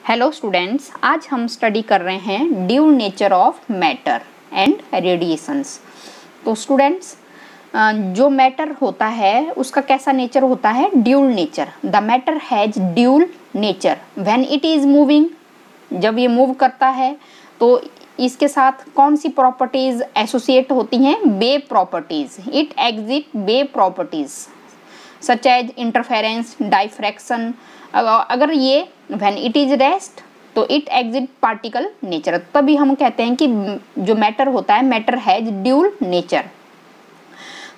Hello students, आज हम study कर रहे हैं dual nature of matter and radiations. तो स्टूडेंट्स, जो मैटर होता है उसका कैसा नेचर होता है? Dual nature. The matter has dual nature when it is moving. जब ये मूव करता है तो इसके साथ कौन सी प्रॉपर्टीज एसोसिएट होती हैं? Wave properties. It exhibit wave properties such as interference, diffraction. अगर ये व्हेन इट इज रेस्ट तो इट एग्जिट पार्टिकल नेचर। तभी हम कहते हैं कि जो मैटर होता है मैटर हैज ड्यूल नेचर।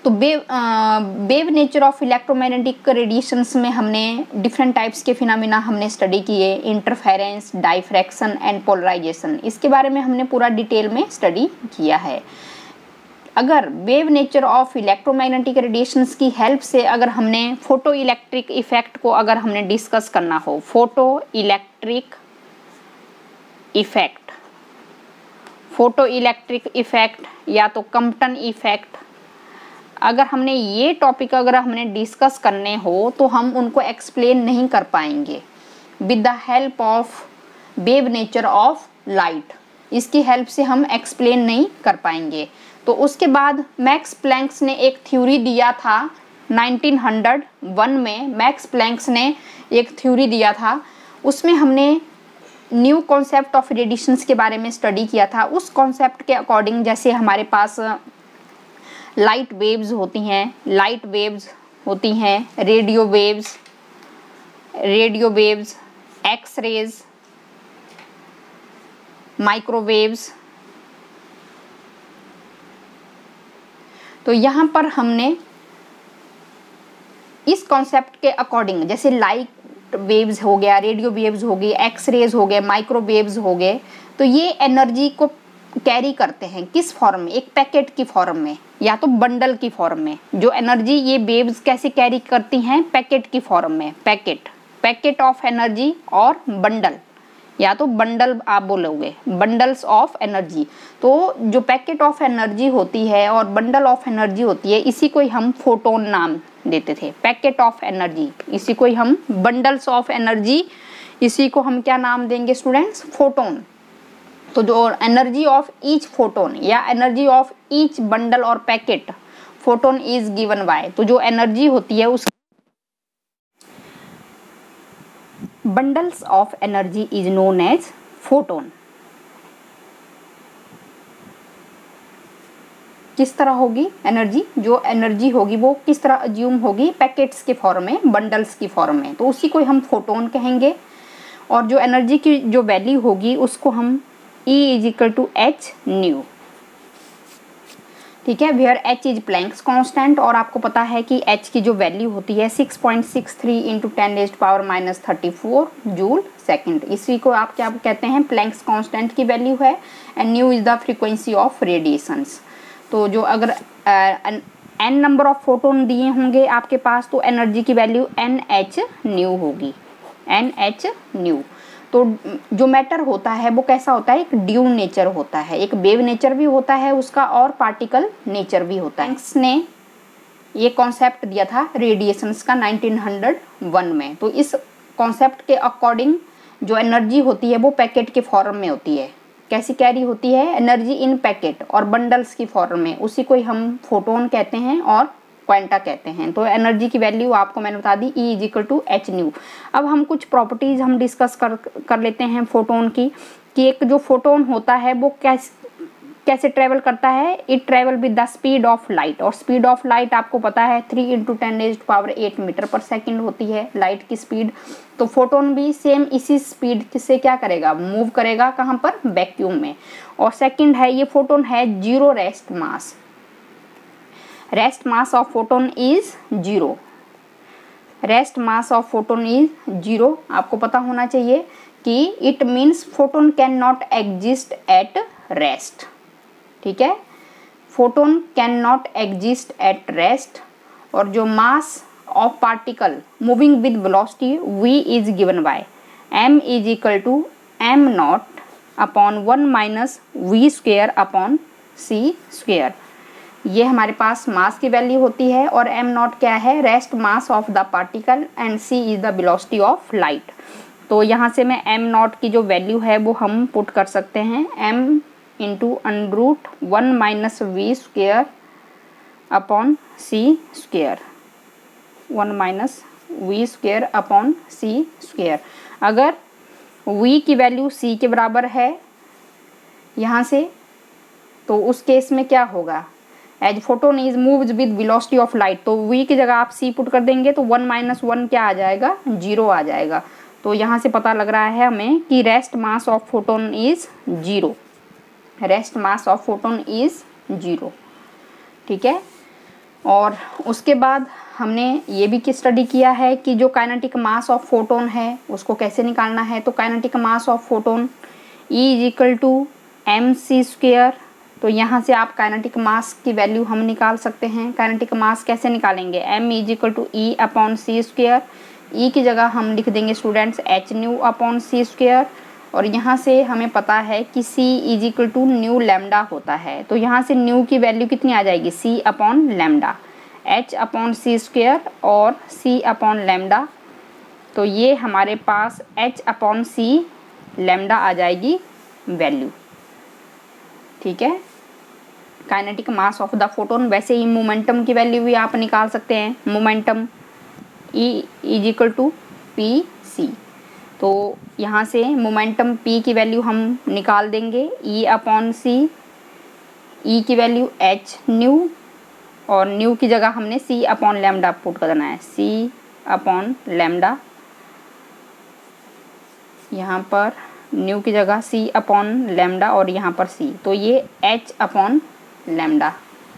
तो wave nature of electromagnetic radiations में हमने डिफरेंट टाइप्स के फिनोमेना हमने स्टडी किए, इंटरफेरेंस, डाइफ्रैक्शन एंड पोलराइजेशन। इसके बारे में हमने पूरा डिटेल में स्टडी किया है। अगर wave nature of electromagnetic radiations की हेल्प से अगर हमने फोटो इलेक्ट्रिक इफेक्ट को अगर हमने डिस्कस करना हो, फोटो इलेक्ट्रिक इफेक्ट या तो कम्पटन इफेक्ट, अगर हमने ये टॉपिक अगर हमने डिस्कस करने हो तो हम उनको एक्सप्लेन नहीं कर पाएंगे with the help of wave nature of light. इसकी हेल्प से हम एक्सप्लेन नहीं कर पाएंगे। तो उसके बाद मैक्स प्लैंक्स ने एक थ्योरी दिया था 1901 में। मैक्स प्लैंक्स ने एक थ्योरी दिया था, उसमें हमने न्यू कॉन्सेप्ट ऑफ रेडिएशंस के बारे में स्टडी किया था। उस कॉन्सेप्ट के अकॉर्डिंग जैसे हमारे पास लाइट वेव्स होती हैं, radio waves, X rays, microwaves. तो यहाँ पर हमने इस कॉन्सेप्ट के अकॉर्डिंग जैसे लाइट वेव्स हो गया, रेडियो वेव्स हो गई, एक्स रेज हो गए, माइक्रोवेव्स हो गए, तो ये एनर्जी को कैरी करते हैं किस फॉर्म में? एक पैकेट की फॉर्म में या तो बंडल की फॉर्म में। जो एनर्जी ये वेव्स कैसे कैरी करती हैं? पैकेट की फॉर्म में। पैकेट ऑफ एनर्जी और बंडल, या तो बंडल आप बोलोगे, बंडल्स ऑफ एनर्जी। तो जो पैकेट ऑफ एनर्जी होती है और बंडल ऑफ एनर्जी होती है, इसी को ही हम फोटोन नाम देते थे। पैकेट ऑफ एनर्जी, इसी को ही हम बंडल्स ऑफ एनर्जी, इसी को हम क्या नाम देंगे स्टूडेंट्स? फोटोन। तो जो एनर्जी ऑफ ईच फोटोन या एनर्जी ऑफ ईच बंडल और packet photon is given by, तो जो एनर्जी होती है उस bundles of energy is known as photon. किस तरह होगी एनर्जी? जो एनर्जी होगी वो किस तरह अज्यूम होगी? पैकेट्स के फॉर्म में, बंडल्स की फॉर्म में, तो उसी को हम फोटोन कहेंगे। और जो एनर्जी की जो वैल्यू होगी उसको हम E is equal to H nu, ठीक है, where H is Planck's constant. और आपको पता है कि H की जो वैल्यू होती है 6.63 इंटू 10⁻⁻34 जूल सेकेंड। इसी को आप क्या कहते हैं? प्लैंक्स कांस्टेंट की वैल्यू है। And new is the frequency of radiations. तो जो अगर n नंबर ऑफ फोटोन दिए होंगे आपके पास तो एनर्जी की वैल्यू NH न्यू होगी, NH न्यू। तो जो मैटर होता है वो कैसा होता है? एक ड्यूल नेचर होता है, एक वेव नेचर भी होता है उसका और पार्टिकल नेचर भी होता है। प्लैंक्स ने ये कॉन्सेप्ट दिया था रेडिएशंस का 1901 में। तो इस कॉन्सेप्ट के अकॉर्डिंग जो एनर्जी होती है वो पैकेट के फॉर्म में होती है। कैसी कैरी होती है? एनर्जी इन पैकेट और बंडल्स की फॉर्म में, उसी को ही हम फोटोन कहते हैं और क्वांटा कहते हैं। तो एनर्जी की वैल्यू आपको मैंने बता दी, E is equal to H nu. अब हम कुछ प्रॉपर्टीज हम डिस्कस कर लेते हैं फोटोन की, कि एक जो फोटोन होता है वो कैसे ट्रेवल करता है? It travel with the speed of light. और स्पीड ऑफ लाइट आपको पता है 3 इंटू 10⁸ मीटर पर सेकेंड होती है लाइट की स्पीड। तो फोटोन भी सेम इसी स्पीड से क्या करेगा? मूव करेगा। कहाँ पर? वैक्यूम में। और सेकेंड है, ये फोटोन है zero rest mass. Rest mass of photon is zero. आपको पता होना चाहिए कि it means photon can not exist at rest, ठीक है, photon can not exist at rest. और जो mass of particle moving with velocity v is given by m is equal to m0 upon 1 - v² upon c²। ये हमारे पास मास की value होती है और m0 क्या है? Rest mass of the particle and c is the velocity of light. तो यहाँ से मैं एम नॉट की जो वैल्यू है वो हम पुट कर सकते हैं, m into under root 1 minus V square upon C square, 1 minus V square upon C square. अगर v की वैल्यू c के बराबर है यहाँ से, तो उस केस में क्या होगा, as photon is moves with velocity of light, तो v की जगह आप c पुट कर देंगे तो 1 माइनस 1 क्या आ जाएगा, 0 आ जाएगा। तो यहाँ से पता लग रहा है हमें कि rest mass of photon is 0, rest mass of photon is 0, ठीक है। और उसके बाद हमने ये भी स्टडी किया है कि जो काइनेटिक मास ऑफ फोटोन है उसको कैसे निकालना है। तो kinetic mass of photon E is equal to M C square. तो यहाँ से आप काइनेटिक मास की वैल्यू हम निकाल सकते हैं। काइनेटिक मास कैसे निकालेंगे, m is equal to E upon C square, E की जगह हम लिख देंगे students H nu upon C square, और यहाँ से हमें पता है कि c is equal to nu lambda होता है। तो यहाँ से न्यू की वैल्यू कितनी आ जाएगी, c upon lambda, h upon C square और c अपॉन लैम्डा। तो ये हमारे पास h अपॉन सी लैम्डा आ जाएगी वैल्यू, ठीक है। Kinetic mass of the photon. वैसे ही मोमेंटम की वैल्यू भी आप निकाल सकते हैं, momentum E is equal to P C. तो यहाँ से मोमेंटम P की वैल्यू हम निकाल देंगे, E अपॉन सी, E की वैल्यू h न्यू, और न्यू की जगह हमने c अपॉन लैम्डा पुट करना है, c अपॉन लैम्डा, यहाँ पर न्यू की जगह c अपॉन लैम्डा और यहाँ पर c, तो ये h अपॉन लैम्डा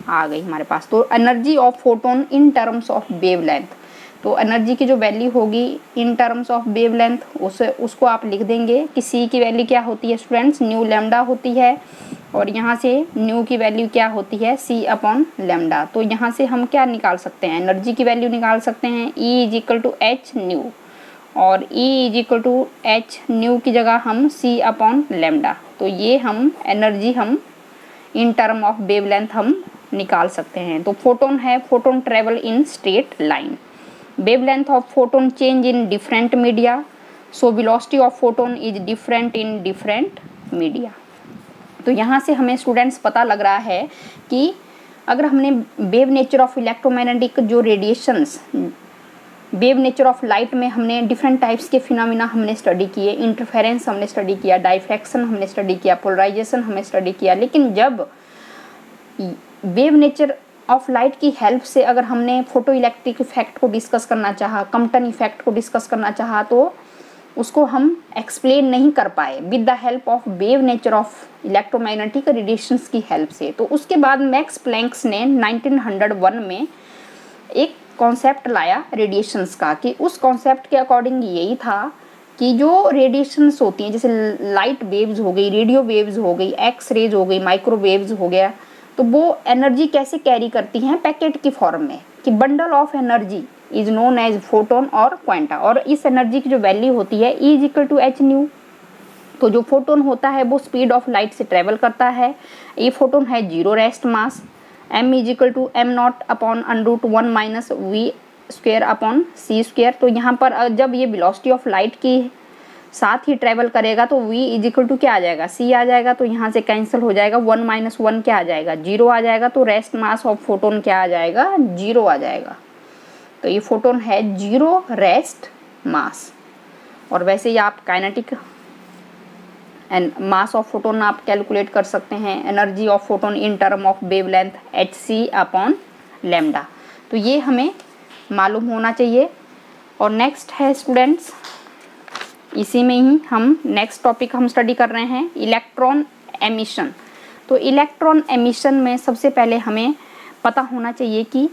आ गई हमारे पास। तो energy of photon in terms of wavelength, तो एनर्जी की जो वैल्यू होगी इन टर्म्स ऑफ वेवलेंथ उसको आप लिख देंगे कि c की वैल्यू क्या होती है स्टूडेंट्स, न्यू लैम्डा होती है, और यहाँ से न्यू की वैल्यू क्या होती है, c अपॉन लैम्डा। तो यहाँ से हम क्या निकाल सकते हैं, एनर्जी की वैल्यू निकाल सकते हैं, E is equal to H nu, और E is equal to H nu की जगह हम c अपॉन लैम्डा। तो ये हम एनर्जी हम इन टर्म ऑफ वेवलेंथ हम निकाल सकते हैं। तो फोटोन है, photon travel in straight line, wavelength of photon change in different media, so velocity of photon is different in different media. तो यहाँ से हमें स्टूडेंट्स पता लग रहा है कि अगर हमने वेव नेचर ऑफ इलेक्ट्रोमैग्नेटिक जो radiations, wave nature of light में हमने डिफरेंट टाइप्स के फिनोमिना हमने स्टडी किए, इंटरफेरेंस हमने स्टडी किया, डाइफ्रैक्शन हमने स्टडी किया, पोलराइजेशन हमने स्टडी किया, लेकिन जब वेव नेचर ऑफ लाइट की हेल्प से अगर हमने फोटो इलेक्ट्रिक इफेक्ट को डिस्कस करना चाहा, कम्पटन इफेक्ट को डिस्कस करना चाहा, तो उसको हम एक्सप्लेन नहीं कर पाए with the help of wave nature of electromagnetic radiations की हेल्प से। तो उसके बाद मैक्स प्लैंक्स ने 1901 में एक कॉन्सेप्ट लाया रेडिएशंस का, कि उस कॉन्सेप्ट के अकॉर्डिंग यही था कि जो रेडिएशंस होती हैं, जैसे लाइट वेव्स हो गई, रेडियो वेव्स हो गई, एक्स रेज हो गई, माइक्रोवेव्स हो गया, तो वो एनर्जी कैसे कैरी करती हैं पैकेट की फॉर्म में, कि bundle of energy is known as photon और क्वांटा, और इस एनर्जी की जो वैल्यू होती है E is equal to H nu. तो जो फोटोन होता है वो स्पीड ऑफ लाइट से ट्रेवल करता है, ये फोटोन है zero rest mass, m is equal to M nought upon under root 1 minus V square upon C square. तो यहाँ पर जब ये वेलोसिटी ऑफ लाइट की साथ ही ट्रेवल करेगा तो v इज इक्वल टू क्या आ जाएगा, c आ जाएगा, तो यहाँ से कैंसिल हो जाएगा, 1 माइनस 1 क्या आ जाएगा, 0 आ जाएगा, तो रेस्ट मास ऑफ फोटोन क्या आ जाएगा, 0 आ जाएगा। तो ये फोटोन है 0 रेस्ट मास। और वैसे ही आप kinetic and mass of photon आप कैलकुलेट कर सकते हैं, energy of photon in term of wavelength hc upon lambda. तो ये हमें मालूम होना चाहिए। और नेक्स्ट है स्टूडेंट्स, इसी में ही हम नेक्स्ट टॉपिक हम स्टडी कर रहे हैं इलेक्ट्रॉन एमिशन। तो इलेक्ट्रॉन एमिशन में सबसे पहले हमें पता होना चाहिए कि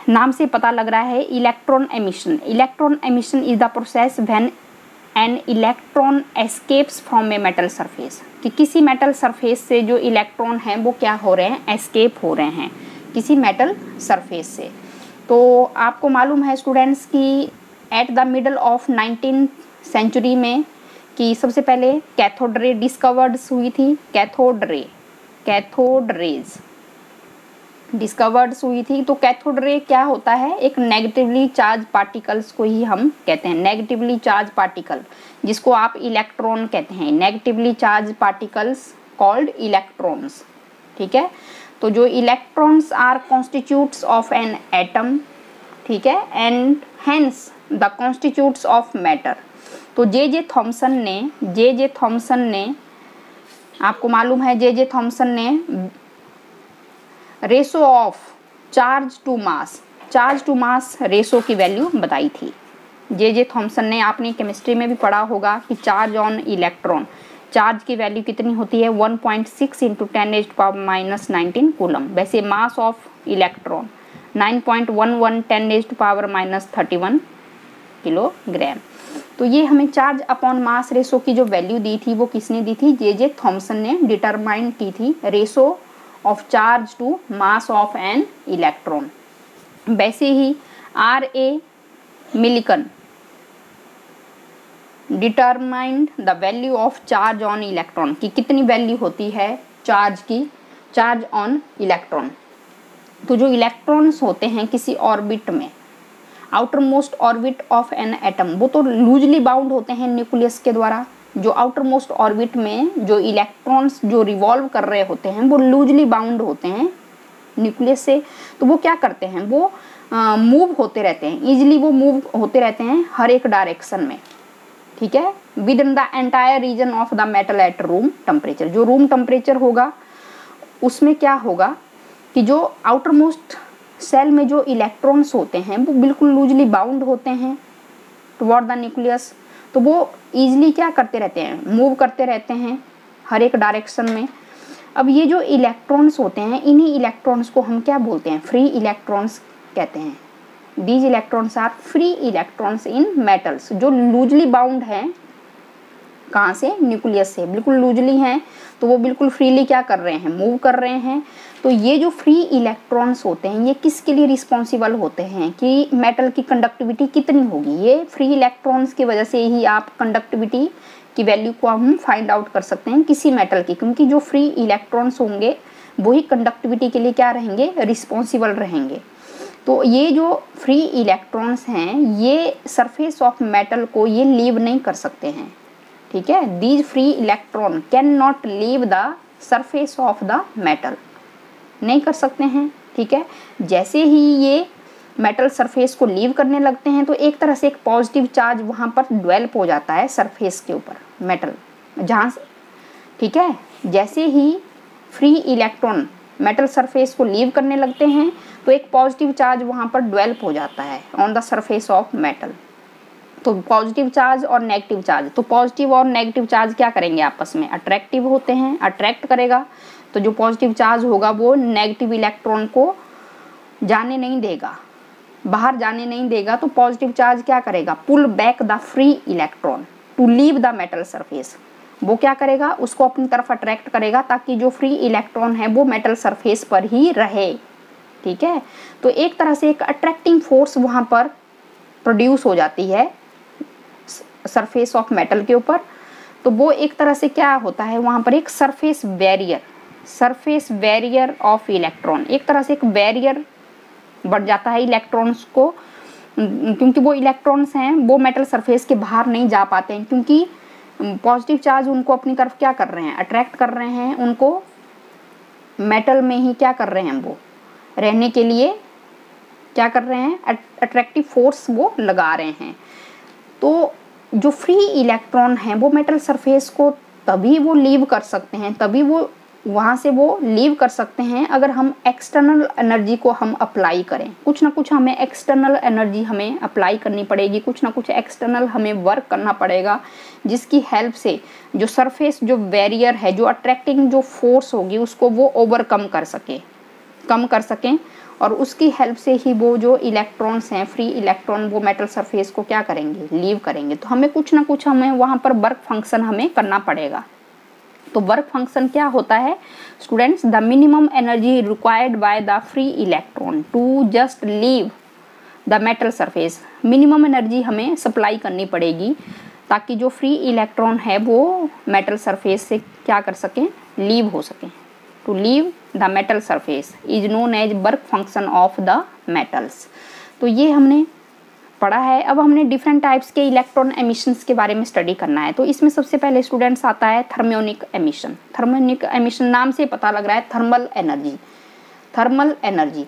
नाम से पता लग रहा है electron emission. Electron emission is the process when an electron escapes from a metal surface, कि किसी मेटल सरफेस से जो इलेक्ट्रॉन हैं वो क्या हो रहे हैं, एस्केप हो रहे हैं किसी मेटल सरफेस से। तो आपको मालूम है स्टूडेंट्स कि at the middle of 19th century में कि सबसे पहले कैथोड रे डिस्कवर्ड हुई थी, कैथोड रेज डिस्कवर्ड हुई थी। तो कैथोड रे क्या होता है, एक नेगेटिवली चार्ज पार्टिकल्स को ही हम कहते हैं, नेगेटिवली चार्ज पार्टिकल, जिसको आप इलेक्ट्रॉन कहते हैं, negatively charge particles called electrons. ठीक है, तो जो electrons are constituents of an atom, ठीक है, and hence the constituents of matter. तो जे थॉमसन ने आपको मालूम है, जे थॉमसन ने ratio of charge to mass ratio की वैल्यू बताई थी। जे थॉमसन ने, आपने केमिस्ट्री में भी पढ़ा होगा कि चार्ज ऑन इलेक्ट्रॉन, चार्ज की वैल्यू कितनी होती है 1.6 इंटू 10⁻⁻19 कूलम। वैसे मास ऑफ इलेक्ट्रॉन 9.11 10⁻⁻31 किलोग्राम। तो ये हमें चार्ज अपॉन मास रेशो की जो वैल्यू दी थी वो किसने दी थी, जे थॉमसन ने डिटरमाइन की थी, ratio of charge to mass of an electron. वैसे ही R.A. Millikan determined the value of charge on electron, की कितनी वैल्यू होती है चार्ज की, चार्ज ऑन इलेक्ट्रॉन। तो जो इलेक्ट्रॉन्स होते हैं किसी ऑर्बिट में, outer most orbit of an atom, वो तो लूजली बाउंड होते हैं न्यूक्लियस के द्वारा। जो आउटर मोस्ट ऑर्बिट में जो इलेक्ट्रॉन्स जो रिवॉल्व कर रहे होते हैं वो लूजली बाउंड होते हैं न्यूक्लियस से। तो वो क्या करते हैं, वो मूव होते रहते हैं, इजिली वो मूव होते रहते हैं हर एक डायरेक्शन में। ठीक है, with in the entire reason of the metal at room temperature. जो रूम टेम्परेचर होगा उसमें क्या होगा कि जो आउटर मोस्ट सेल में जो इलेक्ट्रॉन्स होते हैं वो बिल्कुल लूजली बाउंड होते हैं टुवर्ड द न्यूक्लियस। तो वो ईजिली क्या करते रहते हैं, मूव करते रहते हैं हर एक डायरेक्शन में। अब ये जो इलेक्ट्रॉन्स होते हैं, इन्हीं इलेक्ट्रॉन्स को हम क्या बोलते हैं, फ्री इलेक्ट्रॉन्स कहते हैं। These electrons are free electrons in metals, जो लूजली बाउंड हैं, कहाँ से, न्यूक्लियस से, बिल्कुल लूजली हैं। तो वो बिल्कुल फ्रीली क्या कर रहे हैं, मूव कर रहे हैं। तो ये जो फ्री इलेक्ट्रॉन्स होते हैं ये किसके लिए रिस्पॉन्सिबल होते हैं कि मेटल की कंडक्टिविटी कितनी होगी। ये फ्री इलेक्ट्रॉन्स की वजह से ही आप कंडक्टिविटी की वैल्यू को हम फाइंड आउट कर सकते हैं किसी मेटल की, क्योंकि जो फ्री इलेक्ट्रॉन्स होंगे वही कंडक्टिविटी के लिए क्या रहेंगे, रिस्पॉन्सिबल रहेंगे। तो ये जो फ्री इलेक्ट्रॉन्स हैं ये सरफेस ऑफ मेटल को ये लीव नहीं कर सकते हैं। ठीक है, these free electron can not leave the surface of the metal, नहीं कर सकते हैं। ठीक है, जैसे ही ये मेटल सरफेस को लीव करने लगते हैं तो एक तरह से एक पॉजिटिव चार्ज वहाँ पर डेवलप हो जाता है सरफेस के ऊपर मेटल जहाँ से। ठीक है, जैसे ही फ्री इलेक्ट्रॉन मेटल सरफेस को लीव करने लगते हैं तो एक पॉजिटिव चार्ज वहाँ पर डेवलप हो जाता है on the surface of metal. तो पॉजिटिव चार्ज और नेगेटिव चार्ज, तो पॉजिटिव और नेगेटिव चार्ज क्या करेंगे, आपस में अट्रैक्टिव होते हैं, अट्रैक्ट करेगा। तो जो पॉजिटिव चार्ज होगा वो नेगेटिव इलेक्ट्रॉन को जाने नहीं देगा, बाहर जाने नहीं देगा। तो पॉजिटिव चार्ज क्या करेगा, pull back the free electron to leave the metal surface. वो क्या करेगा, उसको अपनी तरफ अट्रैक्ट करेगा ताकि जो फ्री इलेक्ट्रॉन है वो मेटल सरफेस पर ही रहे। ठीक है, तो एक तरह से एक अट्रैक्टिंग फोर्स वहाँ पर प्रोड्यूस हो जाती है सरफेस ऑफ मेटल के ऊपर। तो वो एक तरह से क्या होता है, वहाँ पर एक सरफेस बैरियर ऑफ इलेक्ट्रॉन, एक तरह से एक बैरियर बढ़ जाता है इलेक्ट्रॉन्स को, क्योंकि वो इलेक्ट्रॉन्स हैं वो मेटल सरफेस के बाहर नहीं जा पाते हैं, क्योंकि पॉजिटिव चार्ज उनको अपनी तरफ क्या कर रहे हैं, अट्रैक्ट कर रहे हैं, उनको मेटल में ही क्या कर रहे हैं, वो रहने के लिए क्या कर रहे हैं, अट्रैक्टिव फोर्स वो लगा रहे हैं। तो जो फ्री इलेक्ट्रॉन हैं वो मेटल सरफेस को तभी वो लीव कर सकते हैं, तभी वो वहाँ से वो लीव कर सकते हैं अगर हम एक्सटर्नल एनर्जी को हम अप्लाई करें। कुछ ना कुछ हमें एक्सटर्नल एनर्जी हमें अप्लाई करनी पड़ेगी, कुछ ना कुछ एक्सटर्नल हमें वर्क करना पड़ेगा, जिसकी हेल्प से जो सरफेस जो बैरियर है, जो अट्रैक्टिंग जो फोर्स होगी उसको वो ओवरकम कर सकें और उसकी हेल्प से ही वो जो इलेक्ट्रॉन्स हैं, फ्री इलेक्ट्रॉन, वो मेटल सरफेस को क्या करेंगे, लीव करेंगे। तो हमें कुछ ना कुछ हमें वहाँ पर वर्क फंक्शन हमें करना पड़ेगा। तो वर्क फंक्शन क्या होता है students, the minimum energy required by the free electron to just leave the metal surface. Minimum energy हमें सप्लाई करनी पड़ेगी ताकि जो फ्री इलेक्ट्रॉन है वो मेटल सरफेस से क्या कर सकें, लीव हो सकें। To leave the metal surface is known as work function of the metals. तो ये हमने पढ़ा है। अब हमने डिफरेंट टाइप्स के इलेक्ट्रॉन एमिशंस के बारे में स्टडी करना है। तो इसमें सबसे पहले स्टूडेंट्स आता है थर्मियोनिक एमिशन। थर्मियोनिक एमिशन नाम से पता लग रहा है thermal energy, thermal energy.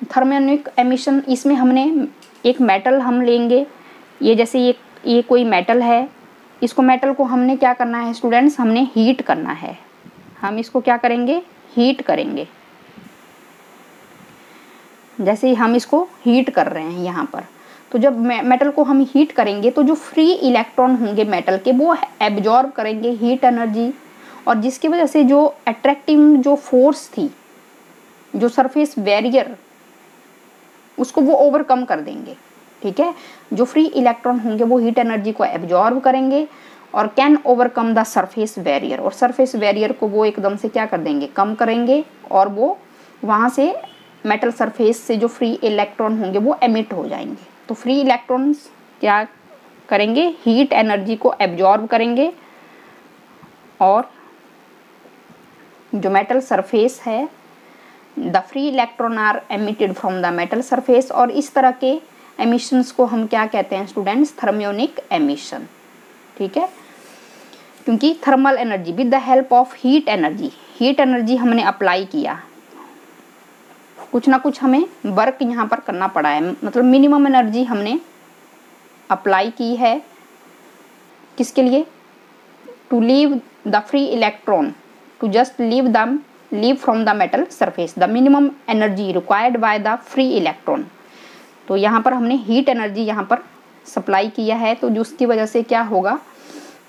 Thermionic emission, इसमें हमने एक मेटल हम लेंगे, ये जैसे ये कोई मेटल है, इसको मेटल को हमने क्या करना है स्टूडेंट्स, हमने हीट करना है। हम इसको क्या करेंगे, हीट करेंगे। जैसे हम इसको हीट कर रहे हैं यहाँ पर, तो जब मेटल को हम हीट करेंगे तो जो फ्री इलेक्ट्रॉन होंगे मेटल के वो एब्जॉर्ब करेंगे हीट एनर्जी, और जिसकी वजह से जो अट्रैक्टिंग जो फोर्स थी, जो सरफेस बैरियर, उसको वो ओवरकम कर देंगे। ठीक है, जो फ्री इलेक्ट्रॉन होंगे वो हीट एनर्जी को एब्जॉर्ब करेंगे और can overcome the surface barrier, और सरफेस बैरियर को वो एकदम से क्या कर देंगे, कम करेंगे, और वो वहाँ से मेटल सरफेस से जो फ्री इलेक्ट्रॉन होंगे वो एमिट हो जाएंगे। तो फ्री इलेक्ट्रॉन्स क्या करेंगे, हीट एनर्जी को एब्जॉर्ब करेंगे, और जो मेटल सरफेस है, the free electron are emitted from the metal surface. और इस तरह के एमिशंस को हम क्या कहते हैं स्टूडेंट्स, थर्मियोनिक एमिशन। ठीक है, क्योंकि thermal energy with the help of heat energy, heat energy हमने अप्लाई किया, कुछ ना कुछ हमें वर्क यहाँ पर करना पड़ा है, मतलब मिनिमम एनर्जी हमने अप्लाई की है। किसके लिए, to leave the free electron, to just leave from the metal surface, the minimum energy required by the free electron. तो यहाँ पर हमने हीट एनर्जी यहाँ पर सप्लाई किया है, तो जिसकी वजह से क्या होगा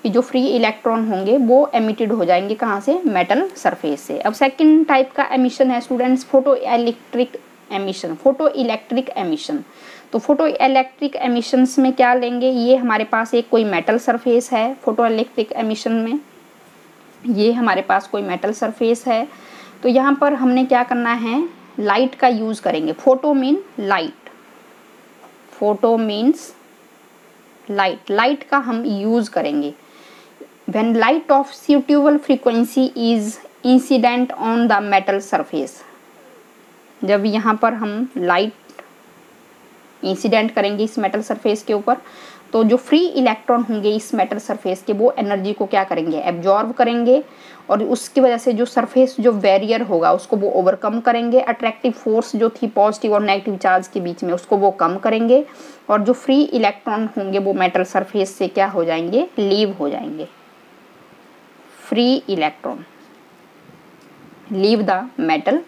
कि जो फ्री इलेक्ट्रॉन होंगे वो एमिटेड हो जाएंगे कहाँ से, मेटल सरफेस से। अब सेकंड टाइप का एमिशन है students photo electric emission, photo electric emission. तो फोटो इलेक्ट्रिक एमिशंस में क्या लेंगे, ये हमारे पास एक कोई मेटल सरफेस है, फोटो इलेक्ट्रिक एमिशन में ये हमारे पास कोई मेटल सरफेस है। तो यहाँ पर हमने क्या करना है, लाइट का यूज़ करेंगे। Photo mean light, photo means light, light का हम यूज़ करेंगे। When light of suitable frequency is incident on the metal surface, जब यहाँ पर हम लाइट इंसिडेंट करेंगे इस मेटल सरफेस के ऊपर, तो जो फ्री इलेक्ट्रॉन होंगे इस मेटल सरफेस के वो एनर्जी को क्या करेंगे, एब्जॉर्ब करेंगे, और उसकी वजह से जो सरफेस जो बैरियर होगा उसको वो ओवरकम करेंगे। अट्रैक्टिव फोर्स जो थी पॉजिटिव और नेगेटिव चार्ज के बीच में उसको वो कम करेंगे, और जो फ्री इलेक्ट्रॉन होंगे वो मेटल सरफेस से क्या हो जाएंगे, लीव हो जाएंगे। Free electron leave the metal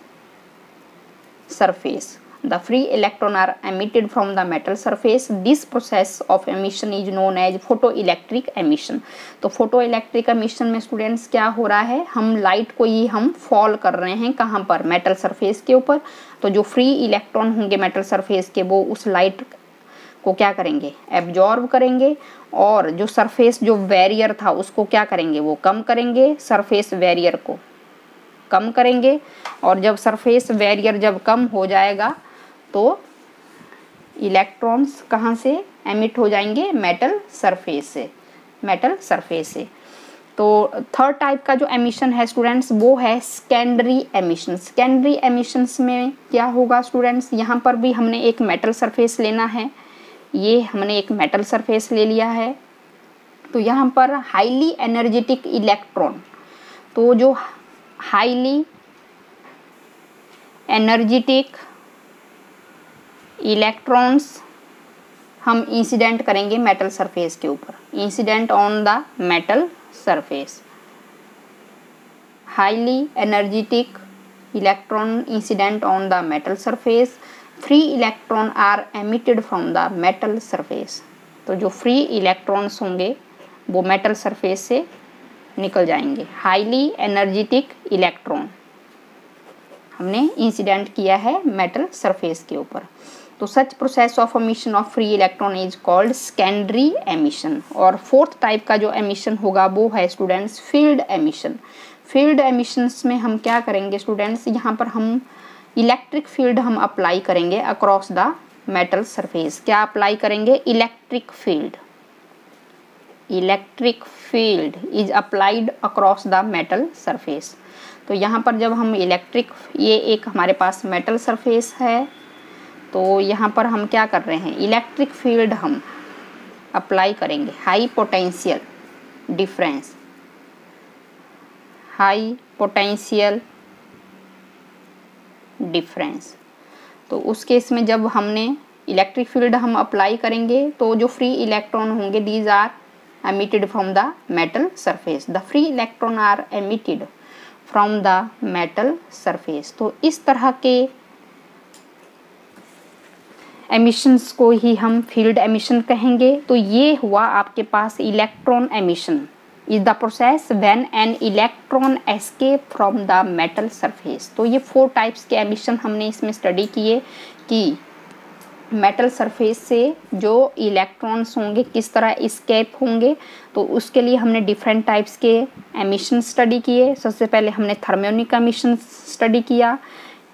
surface, the free electron are emitted from the metal surface. This process of emission is known as photoelectric emission. तो photoelectric emission में स्टूडेंट्स क्या हो रहा है, हम लाइट को ही हम फॉल कर रहे हैं कहाँ पर, मेटल सरफेस के ऊपर। तो जो फ्री इलेक्ट्रॉन होंगे मेटल सरफेस के वो उस लाइट को क्या करेंगे, एब्जॉर्ब करेंगे, और जो सरफेस जो बैरियर था उसको क्या करेंगे, वो कम करेंगे, सरफेस बैरियर को कम करेंगे। और जब सरफेस बैरियर जब कम हो जाएगा तो इलेक्ट्रॉन्स कहाँ से एमिट हो जाएंगे, मेटल सरफेस से, मेटल सरफेस से। तो थर्ड टाइप का जो एमिशन है स्टूडेंट्स वो है सेकेंडरी एमिशन। सेकेंडरी एमिशंस में क्या होगा स्टूडेंट्स, यहाँ पर भी हमने एक मेटल सरफेस लेना है, ये हमने एक मेटल सरफेस ले लिया है। तो यहाँ पर हाईली एनर्जेटिक इलेक्ट्रॉन, तो जो हाईली एनर्जेटिक इलेक्ट्रॉन्स हम इंसिडेंट करेंगे मेटल सरफेस के ऊपर, incident on the metal surface. Highly energetic electron incident on the metal surface, free electron are emitted from the metal surface. तो जो फ्री इलेक्ट्रॉन्स होंगे वो मेटल सरफेस से निकल जाएंगे। हाईली एनर्जेटिक इलेक्ट्रॉन हमने इंसिडेंट किया है मेटल सरफेस के ऊपर। तो सच process of emission of free electron is called secondary emission. और फोर्थ टाइप का जो एमिशन होगा वो है students field emission. Field emissions में हम क्या करेंगे स्टूडेंट्स, यहाँ पर हम इलेक्ट्रिक फील्ड हम अप्लाई करेंगे अक्रॉस द मेटल सरफेस। क्या अप्लाई करेंगे, electric field. Electric field is applied across the metal surface. तो यहाँ पर जब हम इलेक्ट्रिक, ये एक हमारे पास मेटल सरफेस है, तो यहाँ पर हम क्या कर रहे हैं, इलेक्ट्रिक फील्ड हम अप्लाई करेंगे, high potential difference, high potential difference. तो उस केस में जब हमने इलेक्ट्रिक फील्ड हम अप्लाई करेंगे तो जो फ्री इलेक्ट्रॉन होंगे, these are emitted from the metal surface, the free electron are emitted from the metal surface. तो इस तरह के एमिशंस को ही हम फील्ड एमिशन कहेंगे। तो ये हुआ आपके पास electron emission is the process when an electron escape from the metal surface. तो ये 4 टाइप्स के एमिशन हमने इसमें स्टडी किए कि मेटल सरफेस से जो इलेक्ट्रॉन्स होंगे किस तरह एस्केप होंगे। तो उसके लिए हमने डिफरेंट टाइप्स के एमिशन स्टडी किए। सबसे पहले हमने थर्मियोनिक एमिशन स्टडी किया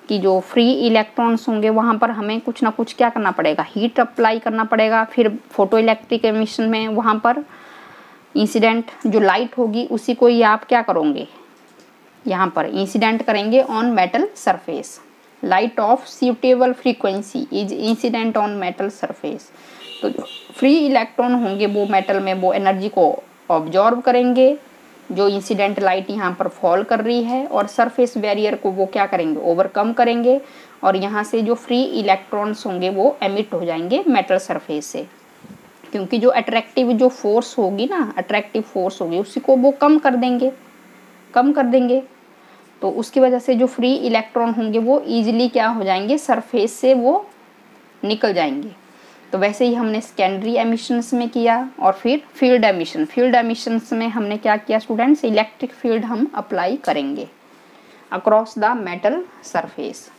कि जो फ्री इलेक्ट्रॉन्स होंगे वहाँ पर हमें कुछ ना कुछ क्या करना पड़ेगा, हीट अप्लाई करना पड़ेगा। फिर फोटो इलेक्ट्रिक एमिशन में वहाँ पर इंसिडेंट जो लाइट होगी उसी को ही आप क्या करोगे, यहाँ पर इंसिडेंट करेंगे on metal surface. Light of suitable frequency is incident on metal surface. तो जो फ्री इलेक्ट्रॉन होंगे वो मेटल में वो एनर्जी को ऑब्जॉर्व करेंगे जो इंसिडेंट लाइट यहाँ पर फॉल कर रही है, और सरफेस बैरियर को वो क्या करेंगे, ओवरकम करेंगे, और यहाँ से जो फ्री इलेक्ट्रॉन्स होंगे वो एमिट हो जाएंगे मेटल सरफेस से। क्योंकि जो अट्रैक्टिव जो फोर्स होगी ना, अट्रैक्टिव फोर्स होगी उसी को वो कम कर देंगे। तो उसकी वजह से जो फ्री इलेक्ट्रॉन होंगे वो ईजिली क्या हो जाएंगे, सरफेस से वो निकल जाएंगे। तो वैसे ही हमने सेकेंडरी एमिशंस में किया। और फिर फील्ड एमिशंस में हमने क्या किया स्टूडेंट्स, इलेक्ट्रिक फील्ड हम अप्लाई करेंगे across the metal surface,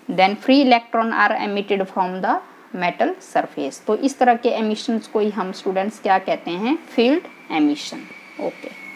then free electron are emitted from the metal surface. तो इस तरह के एमिशंस को ही हम स्टूडेंट्स क्या कहते हैं, फील्ड एमिशन। ओके।